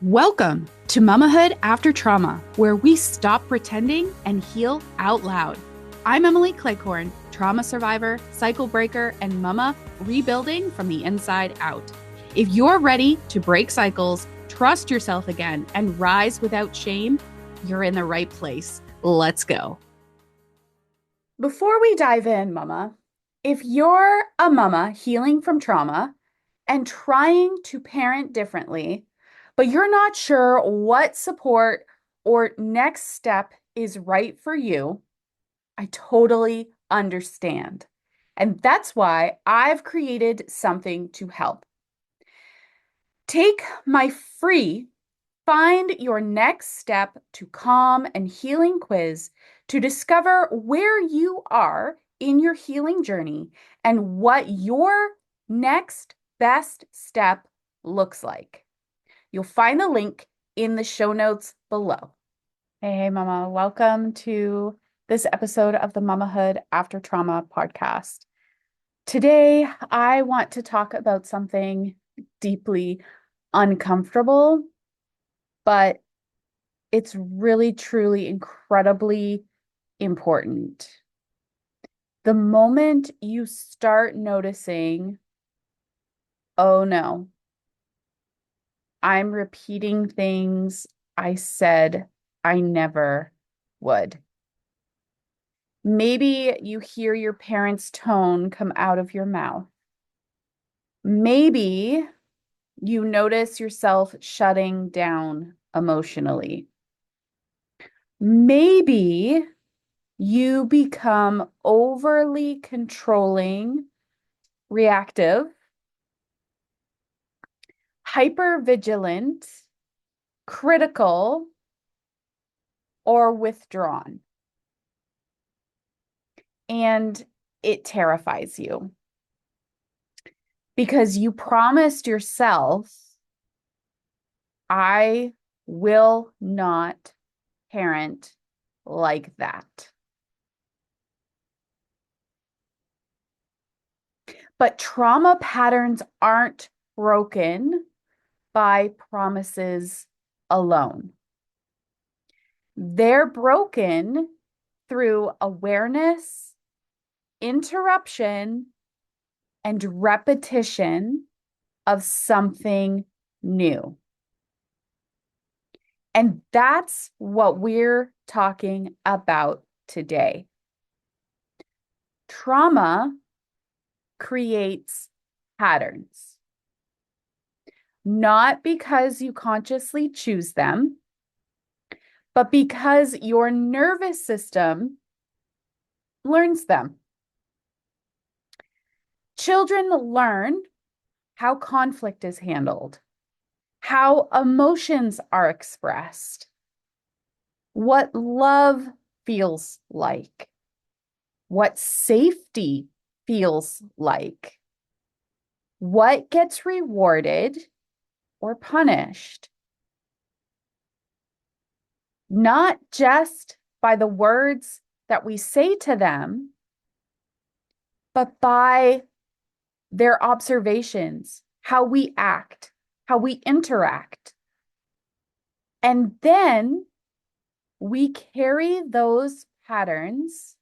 Welcome to Motherhood After Trauma, where we stop pretending and heal out loud. I'm Emily Cleghorn, trauma survivor, cycle breaker, and mama rebuilding from the inside out. If you're ready to break cycles, trust yourself again, and rise without shame, you're in the right place. Let's go. Before we dive in, mama, if you're a mama healing from trauma and trying to parent differently, but you're not sure what support or next step is right for you, I totally understand. And that's why I've created something to help. Take my free Find Your Next Step to Calm and Healing quiz to discover where you are in your healing journey and what your next best step looks like. You'll find the link in the show notes below. Hey, Mama. Welcome to this episode of the Motherhood After Trauma podcast. Today, I want to talk about something deeply uncomfortable, but it's really, truly, incredibly important. The moment you start noticing, oh no, I'm repeating things I said I never would. Maybe you hear your parents' tone come out of your mouth. Maybe you notice yourself shutting down emotionally. Maybe you become overly controlling, reactive, hypervigilant, critical, or withdrawn. And it terrifies you because you promised yourself, I will not parent like that. But trauma patterns aren't broken by promises alone. They're broken through awareness, interruption, and repetition of something new. And that's what we're talking about today. Trauma creates patterns, not because you consciously choose them, but because your nervous system learns them. Children learn how conflict is handled, how emotions are expressed, what love feels like, what safety feels like, what gets rewarded or punished. Not just by the words that we say to them, but by their observations, how we act, how we interact. And then we carry those patterns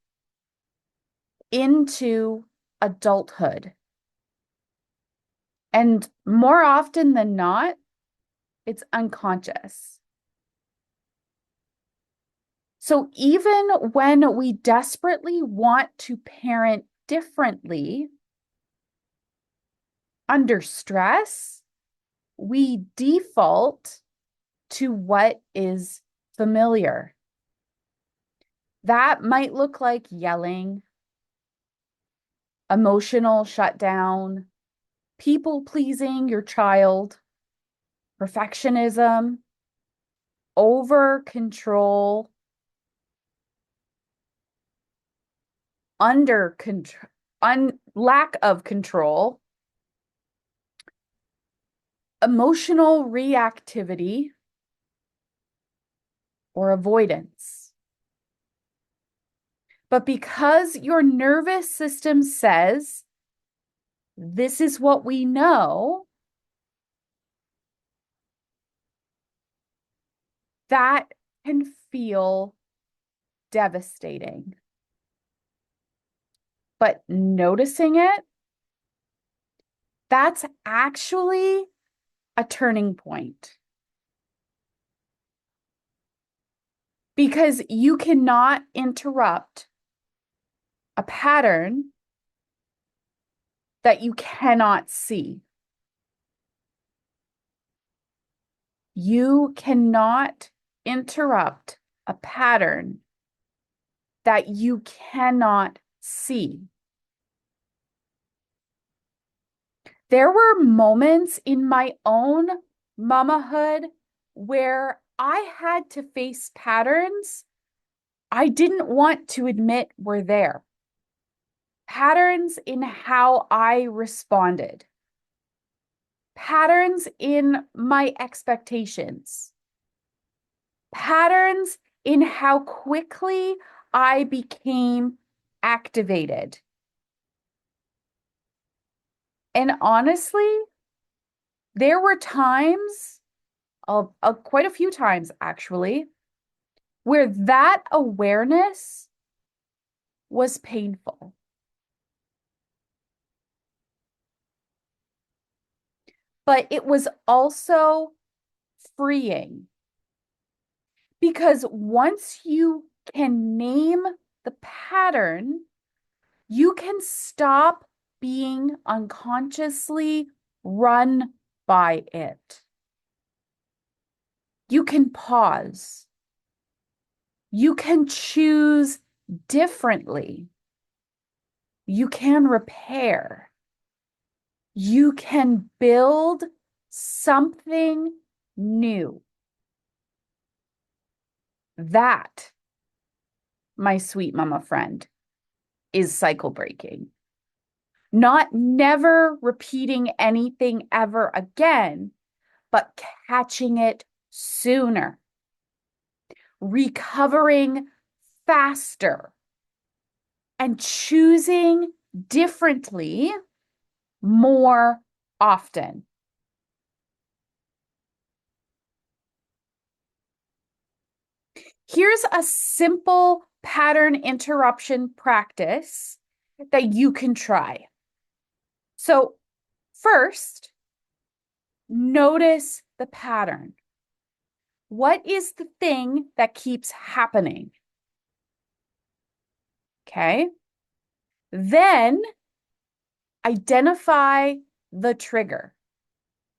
into adulthood. And more often than not, it's unconscious. So even when we desperately want to parent differently, under stress, we default to what is familiar. That might look like yelling, emotional shutdown, people-pleasing your child, perfectionism, over-control, lack of control, emotional reactivity, or avoidance. But because your nervous system says, this is what we know, that can feel devastating. But noticing it, that's actually a turning point. Because you cannot interrupt a pattern that you cannot see. You cannot interrupt a pattern that you cannot see. There were moments in my own mamahood where I had to face patterns I didn't want to admit were there. Patterns in how I responded. Patterns in my expectations. Patterns in how quickly I became activated. And honestly, there were times, quite a few times actually, where that awareness was painful. But it was also freeing. Because once you can name the pattern, you can stop being unconsciously run by it. You can pause. You can choose differently. You can repair. You can build something new. That, my sweet mama friend, is cycle breaking. Not never repeating anything ever again, but catching it sooner, recovering faster, and choosing differently more often. Here's a simple pattern interruption practice that you can try. So, first, notice the pattern. What is the thing that keeps happening? Okay. Then identify the trigger.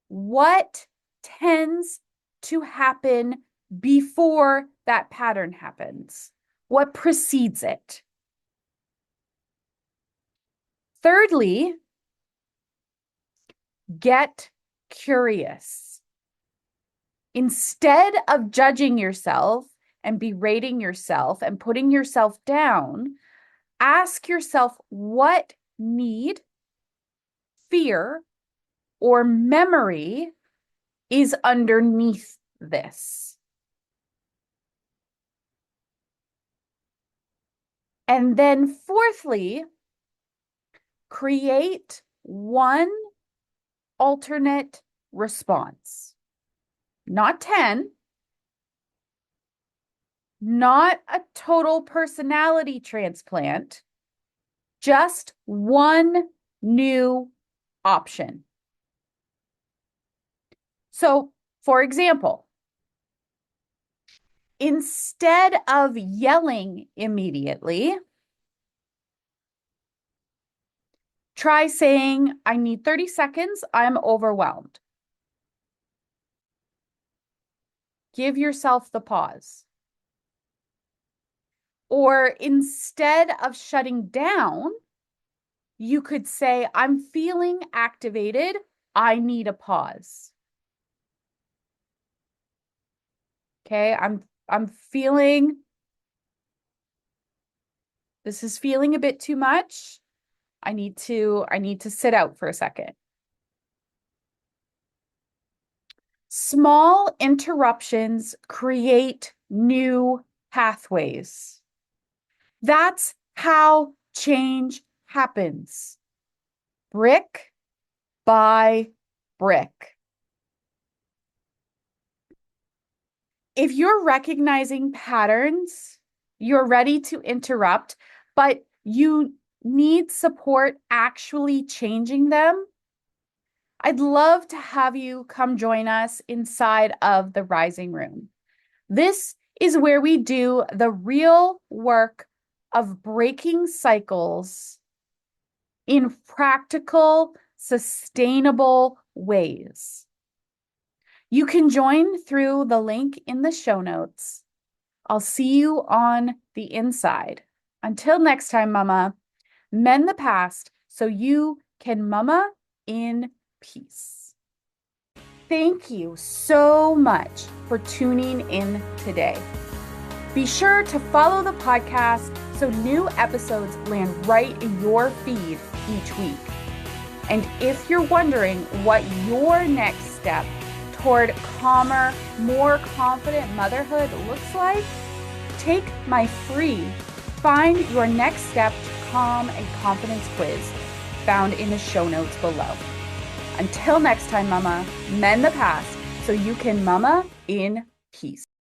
What tends to happen before that pattern happens? What precedes it? Thirdly, get curious. Instead of judging yourself and berating yourself and putting yourself down, ask yourself what need, fear, or memory is underneath this. And then fourthly, create one alternate response. Not 10, not a total personality transplant, just one new option. So, for example, instead of yelling immediately, try saying, I need 30 seconds, I'm overwhelmed. Give yourself the pause. Or instead of shutting down, you could say, I'm feeling activated, I need a pause. Okay, I'm feeling, this is feeling a bit too much. I need to sit out for a second. Small interruptions create new pathways. That's how change happens. Brick by brick. If you're recognizing patterns, you're ready to interrupt, but you need support actually changing them, I'd love to have you come join us inside of the Rising Room. This is where we do the real work of breaking cycles in practical, sustainable ways. You can join through the link in the show notes. I'll see you on the inside. Until next time, Mama, mend the past so you can mama in peace. Thank you so much for tuning in today. Be sure to follow the podcast so new episodes land right in your feed each week. And if you're wondering what your next step toward calmer, more confident motherhood looks like, take my free Find Your Next Step to Calm and Confidence quiz found in the show notes below. Until next time, Mama, mend the past so you can mama in peace.